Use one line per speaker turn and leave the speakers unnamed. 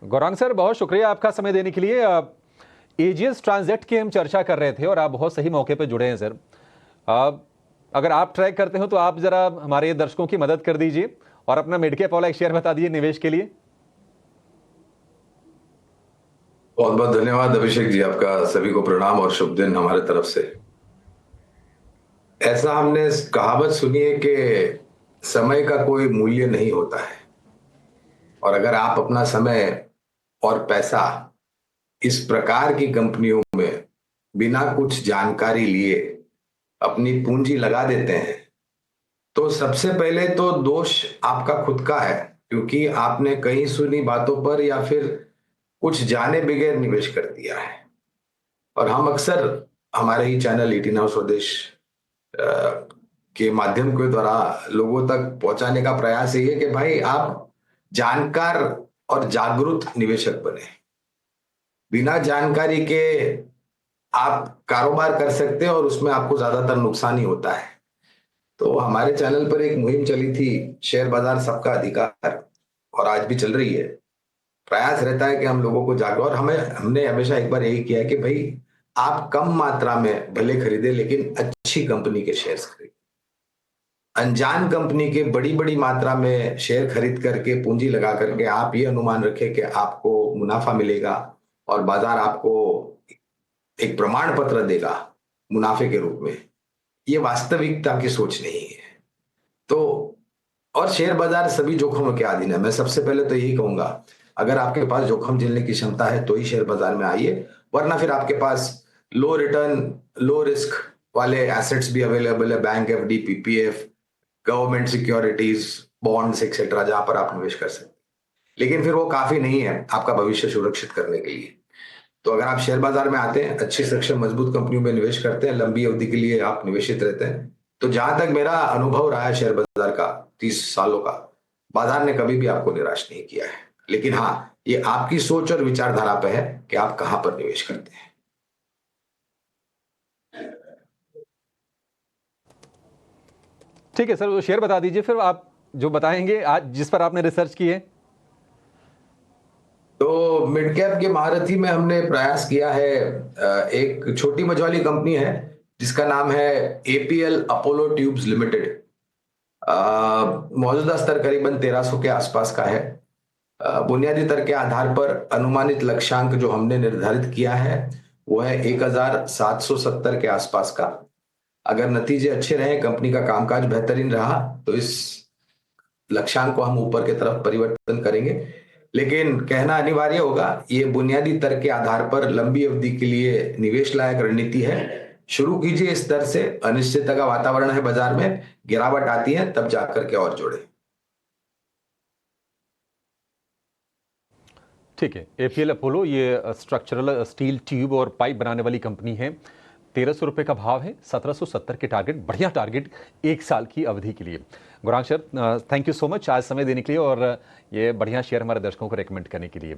Gaurang sir, बहुत शुक्रिया आपका समय देने के लिए। एजीएस ट्रांजेक्ट की हम चर्चा कर रहे थे और आप बहुत सही मौके पर जुड़े हैं सर। अगर आप ट्रैक करते हो तो आप जरा हमारे दर्शकों की मदद कर दीजिए और अपना मिड कैप वाला एक शेयर बता दीजिए निवेश के लिए।
बहुत बहुत धन्यवाद अभिषेक जी, आपका सभी को प्रणाम और शुभ दिन हमारे तरफ से। ऐसा हमने कहावत सुनी है कि समय का कोई मूल्य नहीं होता है, और अगर आप अपना समय और पैसा इस प्रकार की कंपनियों में बिना कुछ जानकारी लिए अपनी पूंजी लगा देते हैं, तो सबसे पहले तो दोष आपका खुद का है, क्योंकि आपने कहीं सुनी बातों पर या फिर कुछ जाने बगैर निवेश कर दिया है। और हम अक्सर हमारे ही चैनल 18 हाउस स्वदेश के माध्यम के द्वारा लोगों तक पहुंचाने का प्रयास ये है कि भाई आप जानकार और जागरूक निवेशक बने। बिना जानकारी के आप कारोबार कर सकते हैं और उसमें आपको ज्यादातर नुकसान ही होता है। तो हमारे चैनल पर एक मुहिम चली थी, शेयर बाजार सबका अधिकार, और आज भी चल रही है। प्रयास रहता है कि हम लोगों को जागरूक, और हमने हमेशा एक बार यही किया है कि भाई आप कम मात्रा में भले खरीदे लेकिन अच्छी कंपनी के शेयर्स खरीदें। अनजान कंपनी के बड़ी बड़ी मात्रा में शेयर खरीद करके पूंजी लगा करके आप ये अनुमान रखें कि आपको मुनाफा मिलेगा और बाजार आपको एक प्रमाण पत्र देगा मुनाफे के रूप में, ये वास्तविकता की सोच नहीं है। तो और शेयर बाजार सभी जोखिमों के अधीन है। मैं सबसे पहले तो यही कहूंगा, अगर आपके पास जोखिम झेलने की क्षमता है तो ही शेयर बाजार में आइए, वरना फिर आपके पास लो रिटर्न लो रिस्क वाले एसेट्स भी अवेलेबल है, bank FD, PPF, government securities, bonds etcetera, जहां पर आप निवेश कर सकते हैं। लेकिन फिर वो काफी नहीं है आपका भविष्य सुरक्षित करने के लिए। तो अगर आप शेयर बाजार में आते हैं, अच्छी सक्षम मजबूत कंपनियों में निवेश करते हैं, लंबी अवधि के लिए आप निवेशित रहते हैं, तो जहां तक मेरा अनुभव रहा है शेयर बाजार का 30 सालों का, बाजार ने कभी भी आपको निराश नहीं किया है। लेकिन हाँ, ये आपकी सोच और विचारधारा पे है कि आप कहां पर निवेश करते हैं।
ठीक है सर, वो शेयर बता दीजिए फिर आप जो बताएंगे आज जिस पर आपने रिसर्च की है।
तो मिड कैप के महारथी में हमने प्रयास किया है, एक छोटी मझोली कंपनी है जिसका नाम है एपीएल अपोलो ट्यूब्स लिमिटेड। मौजूदा स्तर करीबन 1300 के आसपास का है। बुनियादी दर के आधार पर अनुमानित लक्ष्यांक जो हमने निर्धारित किया है वो है 1770 के आसपास का। अगर नतीजे अच्छे रहे, कंपनी का कामकाज बेहतरीन रहा, तो इस लक्ष्यांक को हम ऊपर की तरफ परिवर्तन करेंगे। लेकिन कहना अनिवार्य होगा, ये बुनियादी दर के आधार पर लंबी अवधि के लिए निवेश लायक रणनीति है। शुरू कीजिए इस दर से, अनिश्चितता का वातावरण है बाजार में, गिरावट आती है तब जाकर के और जोड़े।
ठीक है, एपीएल अपोलो ये स्ट्रक्चरल स्टील ट्यूब और पाइप बनाने वाली कंपनी है। 1300 रुपये का भाव है, 1770 के टारगेट, बढ़िया टारगेट एक साल की अवधि के लिए। Gaurang sir, thank you so much आज समय देने के लिए और ये बढ़िया शेयर हमारे दर्शकों को रेकमेंड करने के लिए।